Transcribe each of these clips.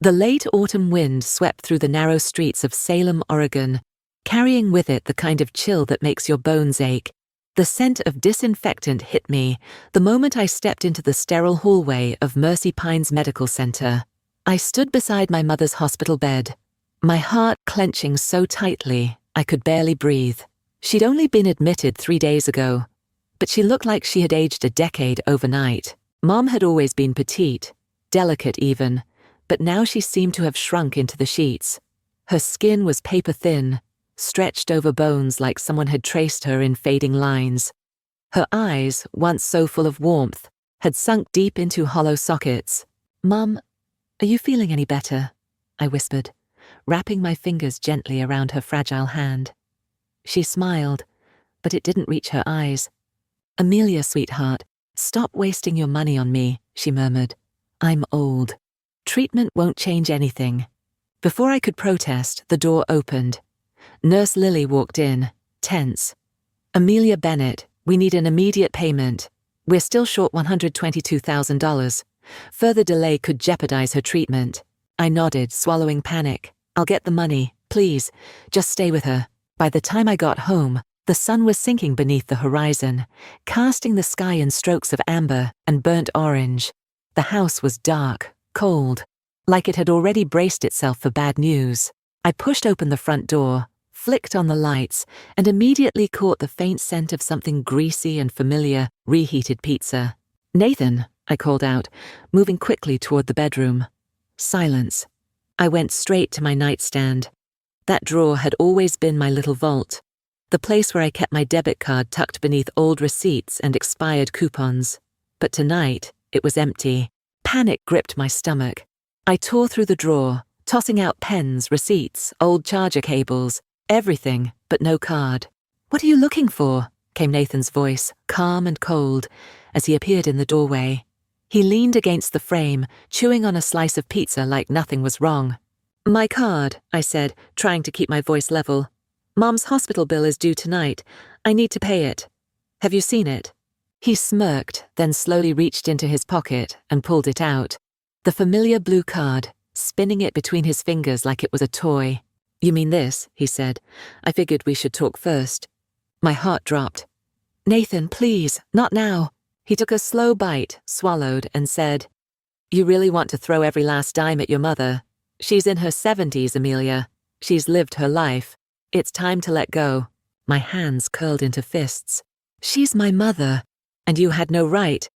The late autumn wind swept through the narrow streets of Salem, Oregon, carrying with it the kind of chill that makes your bones ache. The scent of disinfectant hit me the moment I stepped into the sterile hallway of Mercy Pines Medical Center. I stood beside my mother's hospital bed, my heart clenching so tightly I could barely breathe. She'd only been admitted 3 days ago, but she looked like she had aged a decade overnight. Mom had always been petite, delicate even, but now she seemed to have shrunk into the sheets. Her skin was paper-thin, stretched over bones like someone had traced her in fading lines. Her eyes, once so full of warmth, had sunk deep into hollow sockets. "Mum, are you feeling any better?" I whispered, wrapping my fingers gently around her fragile hand. She smiled, but it didn't reach her eyes. "Amelia, sweetheart, stop wasting your money on me," she murmured. "I'm old. Treatment won't change anything." Before I could protest, the door opened. Nurse Lily walked in, tense. "Amelia Bennett, we need an immediate payment. We're still short $122,000. Further delay could jeopardize her treatment." I nodded, swallowing panic. "I'll get the money, please. Just stay with her." By the time I got home, the sun was sinking beneath the horizon, casting the sky in strokes of amber and burnt orange. The house was dark, cold, like it had already braced itself for bad news. I pushed open the front door, flicked on the lights, and immediately caught the faint scent of something greasy and familiar, reheated pizza. "Nathan," I called out, moving quickly toward the bedroom. Silence. I went straight to my nightstand. That drawer had always been my little vault, the place where I kept my debit card tucked beneath old receipts and expired coupons. But tonight, it was empty. Panic gripped my stomach. I tore through the drawer, tossing out pens, receipts, old charger cables, everything, but no card. "What are you looking for?" came Nathan's voice, calm and cold, as he appeared in the doorway. He leaned against the frame, chewing on a slice of pizza like nothing was wrong. "My card," I said, trying to keep my voice level. "Mom's hospital bill is due tonight. I need to pay it. Have you seen it?" He smirked, then slowly reached into his pocket and pulled it out. The familiar blue card, spinning it between his fingers like it was a toy. "You mean this?" he said. "I figured we should talk first." My heart dropped. "Nathan, please, not now." He took a slow bite, swallowed, and said, "You really want to throw every last dime at your mother? She's in her 70s, Amelia. She's lived her life. It's time to let go." My hands curled into fists. "She's my mother, and you had no right."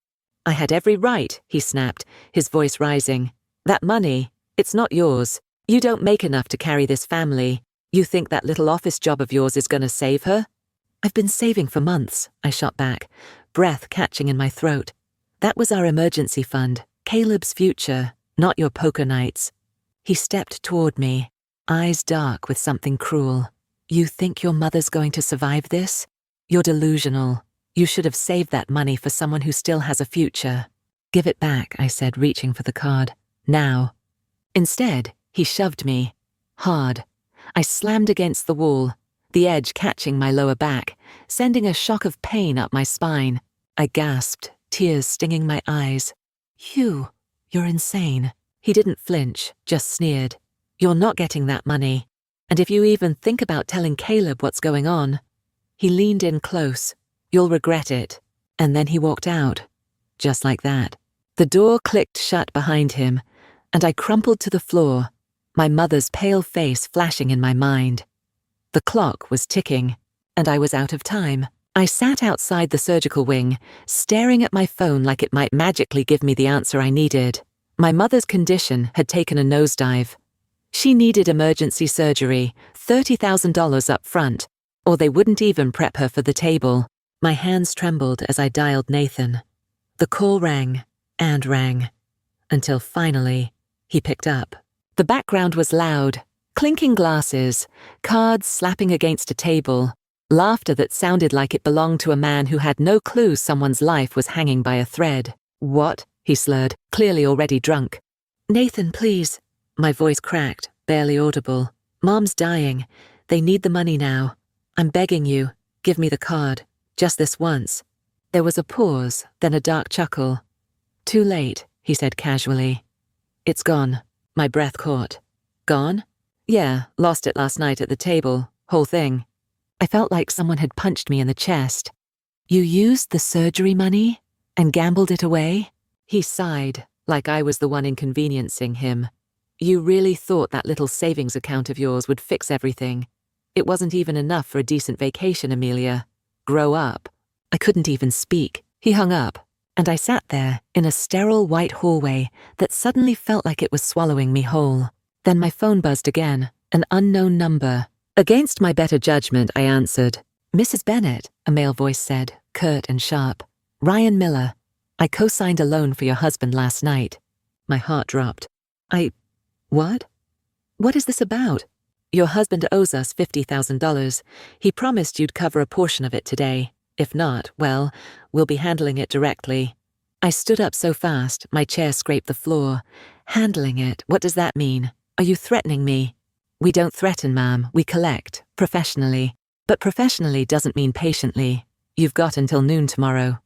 "I had every right," he snapped, his voice rising. "That money, it's not yours. You don't make enough to carry this family. You think that little office job of yours is going to save her?" "I've been saving for months," I shot back, breath catching in my throat. "That was our emergency fund, Caleb's future, not your poker nights." He stepped toward me, eyes dark with something cruel. "You think your mother's going to survive this? You're delusional. You should have saved that money for someone who still has a future." "Give it back," I said, reaching for the card. "Now." Instead, he shoved me. Hard. I slammed against the wall, the edge catching my lower back, sending a shock of pain up my spine. I gasped, tears stinging my eyes. You're insane." He didn't flinch, just sneered. "You're not getting that money. And if you even think about telling Caleb what's going on..." He leaned in close. "You'll regret it." And then he walked out. Just like that. The door clicked shut behind him, and I crumpled to the floor, my mother's pale face flashing in my mind. The clock was ticking, and I was out of time. I sat outside the surgical wing, staring at my phone like it might magically give me the answer I needed. My mother's condition had taken a nosedive. She needed emergency surgery, $30,000 up front, or they wouldn't even prep her for the table. My hands trembled as I dialed Nathan. The call rang, and rang, until finally, he picked up. The background was loud, clinking glasses, cards slapping against a table, laughter that sounded like it belonged to a man who had no clue someone's life was hanging by a thread. "What?" he slurred, clearly already drunk. "Nathan, please." My voice cracked, barely audible. "Mom's dying. They need the money now. I'm begging you, give me the card. Just this once." There was a pause, then a dark chuckle. "Too late," he said casually. "It's gone." My breath caught. Gone? Yeah, lost it last night at the table, whole thing. I felt like someone had punched me in the chest. You used the surgery money and gambled it away? He sighed, like I was the one inconveniencing him. You really thought that little savings account of yours would fix everything. It wasn't even enough for a decent vacation, Amelia. Grow up. I couldn't even speak. He hung up, and I sat there in a sterile white hallway that suddenly felt like it was swallowing me whole. Then my phone buzzed again, an unknown number. Against my better judgment, I answered. Mrs. Bennet, a male voice said, curt and sharp. Ryan Miller. I co-signed a loan for your husband last night. My heart dropped. What? What is this about? Your husband owes us $50,000. He promised you'd cover a portion of it today. If not, well, we'll be handling it directly. I stood up so fast, my chair scraped the floor. Handling it, what does that mean? Are you threatening me? We don't threaten, ma'am. We collect, professionally. But professionally doesn't mean patiently. You've got until noon tomorrow.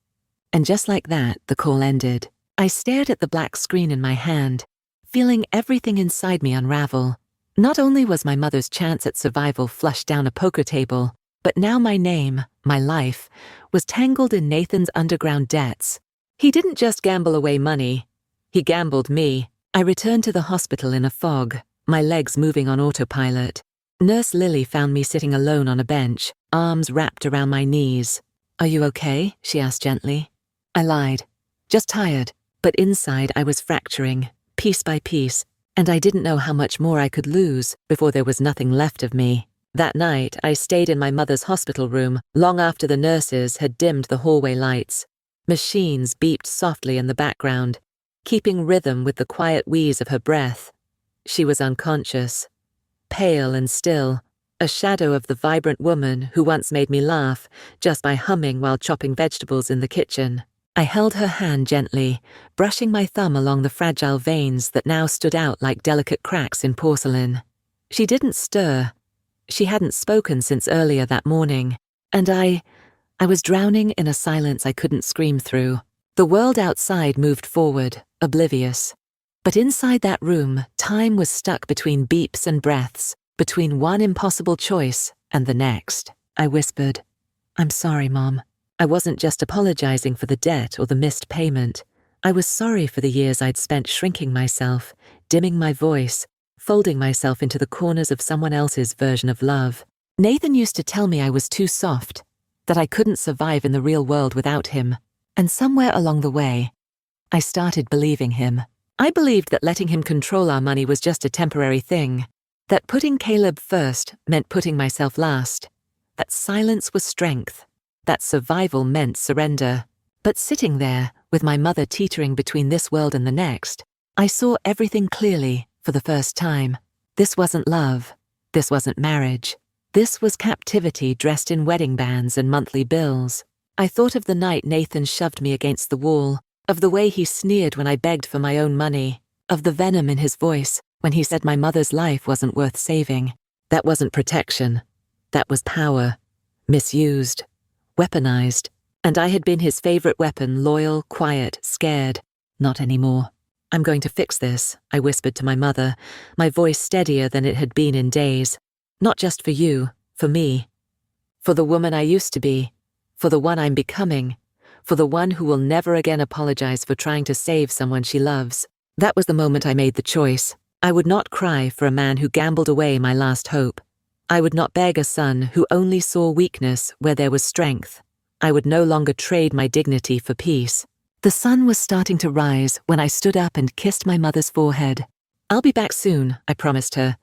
And just like that, the call ended. I stared at the black screen in my hand, feeling everything inside me unravel. Not only was my mother's chance at survival flushed down a poker table, but now my name, my life, was tangled in Nathan's underground debts. He didn't just gamble away money. He gambled me. I returned to the hospital in a fog, my legs moving on autopilot. Nurse Lily found me sitting alone on a bench, arms wrapped around my knees. Are you okay? She asked gently. I lied. Just tired. But inside I was fracturing, piece by piece, and I didn't know how much more I could lose before there was nothing left of me. That night, I stayed in my mother's hospital room long after the nurses had dimmed the hallway lights. Machines beeped softly in the background, keeping rhythm with the quiet wheeze of her breath. She was unconscious, pale and still, a shadow of the vibrant woman who once made me laugh just by humming while chopping vegetables in the kitchen. I held her hand gently, brushing my thumb along the fragile veins that now stood out like delicate cracks in porcelain. She didn't stir. She hadn't spoken since earlier that morning, and I was drowning in a silence I couldn't scream through. The world outside moved forward, oblivious. But inside that room, time was stuck between beeps and breaths, between one impossible choice and the next. I whispered, I'm sorry, Mom. I wasn't just apologizing for the debt or the missed payment. I was sorry for the years I'd spent shrinking myself, dimming my voice, folding myself into the corners of someone else's version of love. Nathan used to tell me I was too soft, that I couldn't survive in the real world without him. And somewhere along the way, I started believing him. I believed that letting him control our money was just a temporary thing, that putting Caleb first meant putting myself last, that silence was strength, that survival meant surrender. But sitting there, with my mother teetering between this world and the next, I saw everything clearly for the first time. This wasn't love. This wasn't marriage. This was captivity dressed in wedding bands and monthly bills. I thought of the night Nathan shoved me against the wall, of the way he sneered when I begged for my own money, of the venom in his voice when he said my mother's life wasn't worth saving. That wasn't protection. That was power. Misused. Weaponized. And I had been his favorite weapon, loyal, quiet, scared. Not anymore. I'm going to fix this, I whispered to my mother, my voice steadier than it had been in days. Not just for you, for me. For the woman I used to be. For the one I'm becoming. For the one who will never again apologize for trying to save someone she loves. That was the moment I made the choice. I would not cry for a man who gambled away my last hope. I would not beg a son who only saw weakness where there was strength. I would no longer trade my dignity for peace. The sun was starting to rise when I stood up and kissed my mother's forehead. I'll be back soon, I promised her.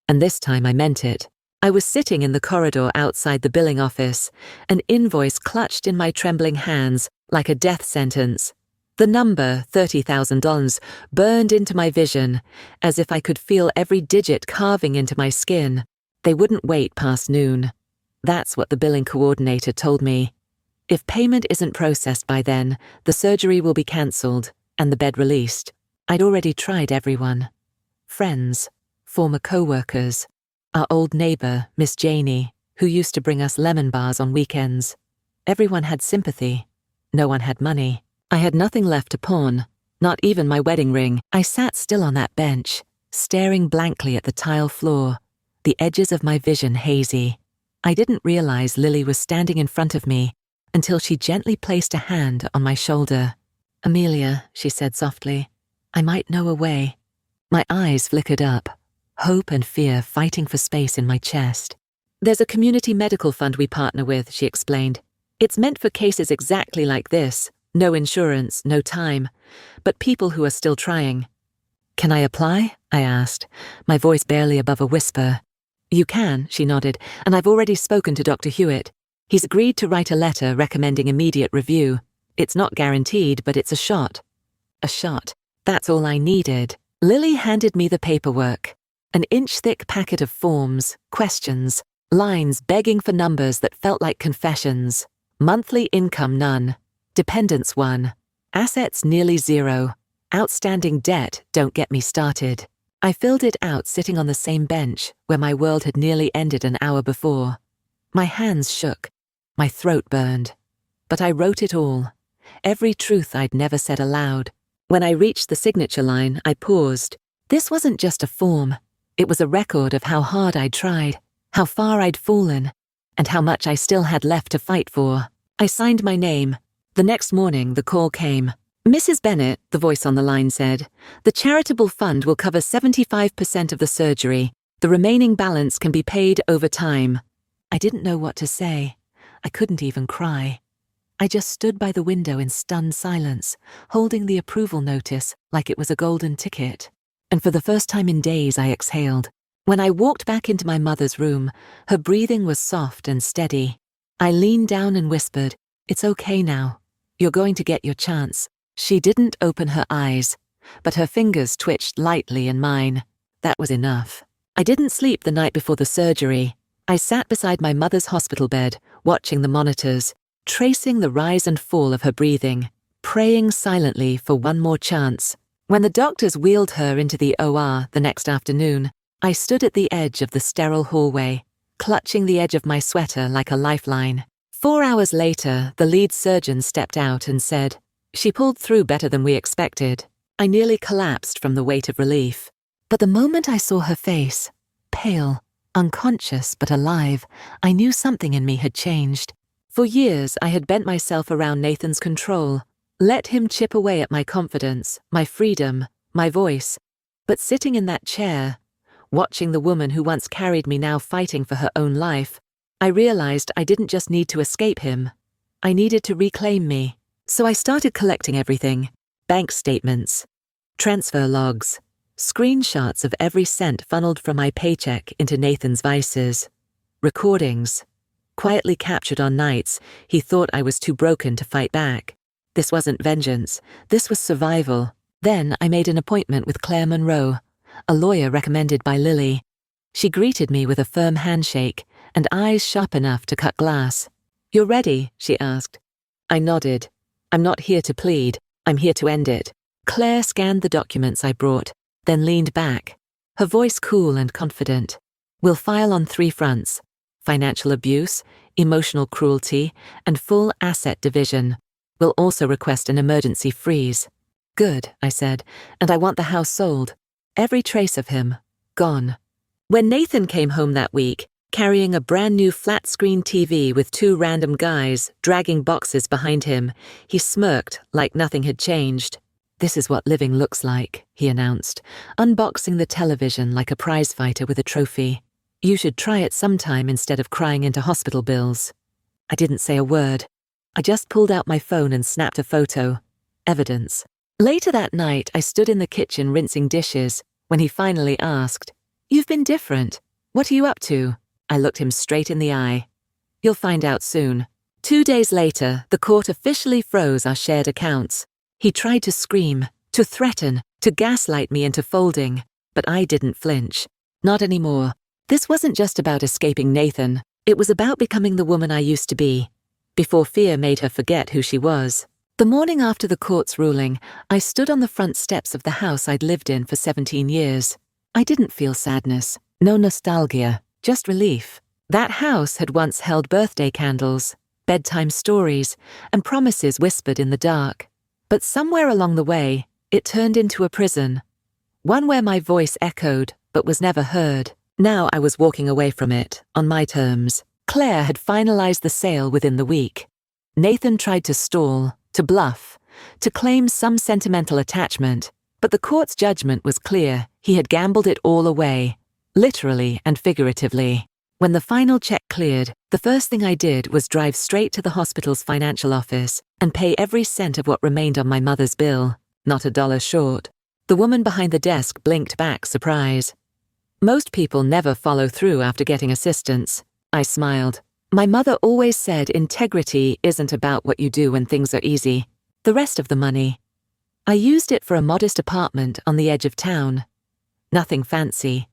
And this time I meant it. I was sitting in the corridor outside the billing office, an invoice clutched in my trembling hands like a death sentence. The number, $30,000, burned into my vision, as if I could feel every digit carving into my skin. They wouldn't wait past noon. That's what the billing coordinator told me. If payment isn't processed by then, the surgery will be cancelled and the bed released. I'd already tried everyone. Friends, former co-workers, our old neighbour, Miss Janey, who used to bring us lemon bars on weekends. Everyone had sympathy. No one had money. I had nothing left to pawn, not even my wedding ring. I sat still on that bench, staring blankly at the tile floor, the edges of my vision hazy. I didn't realize Lily was standing in front of me until she gently placed a hand on my shoulder. "Amelia," she said softly, "I might know a way." My eyes flickered up, hope and fear fighting for space in my chest. "There's a community medical fund we partner with," she explained. "It's meant for cases exactly like this. No insurance, no time, but people who are still trying." "Can I apply?" I asked, my voice barely above a whisper. "You can," she nodded, "and I've already spoken to Dr. Hewitt. He's agreed to write a letter recommending immediate review. It's not guaranteed, but it's a shot." A shot. That's all I needed. Lily handed me the paperwork. An inch-thick packet of forms, questions, lines begging for numbers that felt like confessions. Monthly income none. Dependents 1. Assets nearly 0. Outstanding debt don't get me started. I filled it out sitting on the same bench where my world had nearly ended an hour before. My hands shook. My throat burned. But I wrote it all. Every truth I'd never said aloud. When I reached the signature line, I paused. This wasn't just a form. It was a record of how hard I'd tried, how far I'd fallen, and how much I still had left to fight for. I signed my name. The next morning, the call came. "Mrs. Bennett," the voice on the line said, "the charitable fund will cover 75% of the surgery. The remaining balance can be paid over time." I didn't know what to say. I couldn't even cry. I just stood by the window in stunned silence, holding the approval notice like it was a golden ticket. And for the first time in days, I exhaled. When I walked back into my mother's room, her breathing was soft and steady. I leaned down and whispered, "It's okay now. You're going to get your chance." She didn't open her eyes, but her fingers twitched lightly in mine. That was enough. I didn't sleep the night before the surgery. I sat beside my mother's hospital bed, watching the monitors, tracing the rise and fall of her breathing, praying silently for one more chance. When the doctors wheeled her into the OR the next afternoon, I stood at the edge of the sterile hallway, clutching the edge of my sweater like a lifeline. 4 hours later, the lead surgeon stepped out and said, "She pulled through better than we expected." I nearly collapsed from the weight of relief. But the moment I saw her face, pale, unconscious but alive, I knew something in me had changed. For years, I had bent myself around Nathan's control, let him chip away at my confidence, my freedom, my voice. But sitting in that chair, watching the woman who once carried me now fighting for her own life, I realized I didn't just need to escape him. I needed to reclaim me. So I started collecting everything: bank statements, transfer logs, screenshots of every cent funneled from my paycheck into Nathan's vices, recordings, quietly captured on nights he thought I was too broken to fight back. This wasn't vengeance, this was survival. Then I made an appointment with Claire Monroe, a lawyer recommended by Lily. She greeted me with a firm handshake and eyes sharp enough to cut glass. "You're ready?" she asked. I nodded. "I'm not here to plead, I'm here to end it." Claire scanned the documents I brought, then leaned back, her voice cool and confident. "We'll file on 3 fronts: financial abuse, emotional cruelty, and full asset division. We'll also request an emergency freeze." "Good," I said, "and I want the house sold. Every trace of him, gone." When Nathan came home that week, carrying a brand new flat-screen TV with 2 random guys dragging boxes behind him, he smirked like nothing had changed. "This is what living looks like," he announced, unboxing the television like a prizefighter with a trophy. "You should try it sometime instead of crying into hospital bills." I didn't say a word. I just pulled out my phone and snapped a photo. Evidence. Later that night, I stood in the kitchen rinsing dishes when he finally asked, "You've been different. What are you up to?" I looked him straight in the eye. "You'll find out soon." 2 days later, the court officially froze our shared accounts. He tried to scream, to threaten, to gaslight me into folding, but I didn't flinch. Not anymore. This wasn't just about escaping Nathan. It was about becoming the woman I used to be, before fear made her forget who she was. The morning after the court's ruling, I stood on the front steps of the house I'd lived in for 17 years. I didn't feel sadness, no nostalgia, just relief. That house had once held birthday candles, bedtime stories, and promises whispered in the dark. But somewhere along the way, it turned into a prison. One where my voice echoed but was never heard. Now I was walking away from it, on my terms. Claire had finalized the sale within the week. Nathan tried to stall, to bluff, to claim some sentimental attachment, but the court's judgment was clear. He had gambled it all away, literally and figuratively. When the final check cleared, the first thing I did was drive straight to the hospital's financial office and pay every cent of what remained on my mother's bill, not $1 short. The woman behind the desk blinked back, surprise. Most people never follow through after getting assistance. I smiled. My mother always said integrity isn't about what you do when things are easy. The rest of the money. I used it for a modest apartment on the edge of town. Nothing fancy.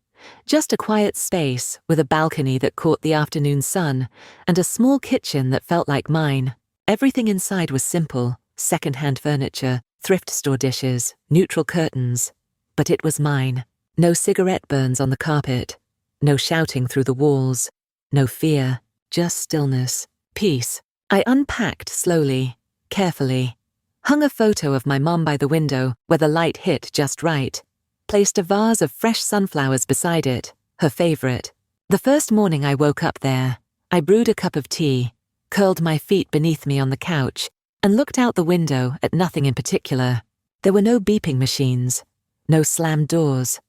Just a quiet space with a balcony that caught the afternoon sun and a small kitchen that felt like mine. Everything inside was simple, second-hand furniture, thrift store dishes, neutral curtains. But it was mine. No cigarette burns on the carpet. No shouting through the walls. No fear. Just stillness. Peace. I unpacked slowly, carefully. Hung a photo of my mom by the window where the light hit just right. Placed a vase of fresh sunflowers beside it, her favorite. The first morning I woke up there, I brewed a cup of tea, curled my feet beneath me on the couch, and looked out the window at nothing in particular. There were no beeping machines, no slammed doors,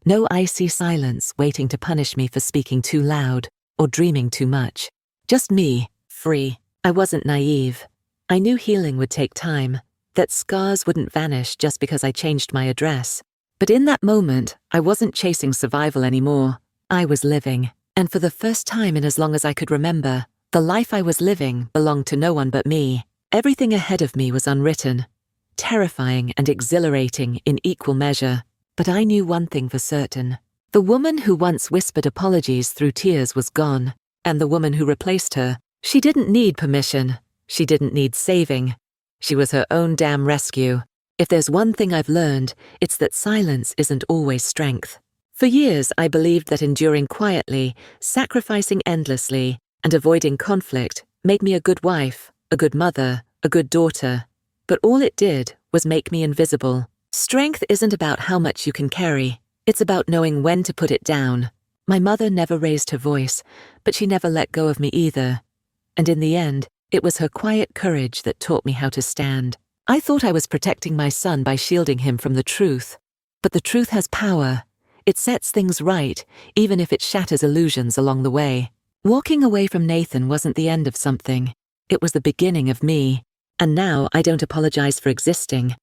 no icy silence waiting to punish me for speaking too loud or dreaming too much. Just me, free. I wasn't naive. I knew healing would take time, that scars wouldn't vanish just because I changed my address. But in that moment, I wasn't chasing survival anymore. I was living, and for the first time in as long as I could remember, the life I was living belonged to no one but me. Everything ahead of me was unwritten, terrifying and exhilarating in equal measure. But I knew one thing for certain. The woman who once whispered apologies through tears was gone, and the woman who replaced her, she didn't need permission. She didn't need saving. She was her own damn rescue. If there's one thing I've learned, it's that silence isn't always strength. For years, I believed that enduring quietly, sacrificing endlessly, and avoiding conflict made me a good wife, a good mother, a good daughter. But all it did was make me invisible. Strength isn't about how much you can carry. It's about knowing when to put it down. My mother never raised her voice, but she never let go of me either. And in the end, it was her quiet courage that taught me how to stand. I thought I was protecting my son by shielding him from the truth. But the truth has power. It sets things right, even if it shatters illusions along the way. Walking away from Nathan wasn't the end of something. It was the beginning of me. And now I don't apologize for existing.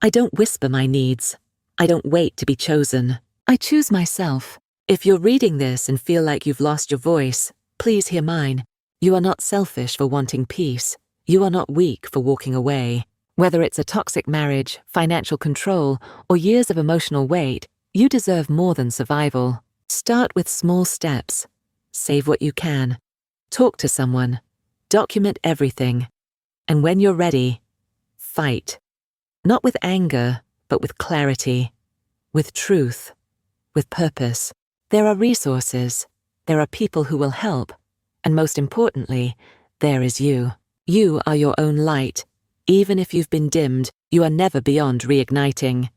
I don't whisper my needs. I don't wait to be chosen. I choose myself. If you're reading this and feel like you've lost your voice, please hear mine. You are not selfish for wanting peace. You are not weak for walking away. Whether it's a toxic marriage, financial control, or years of emotional weight, you deserve more than survival. Start with small steps. Save what you can. Talk to someone. Document everything. And when you're ready, fight. Not with anger, but with clarity. With truth. With purpose. There are resources. There are people who will help. And most importantly, there is you. You are your own light. Even if you've been dimmed, you are never beyond reigniting.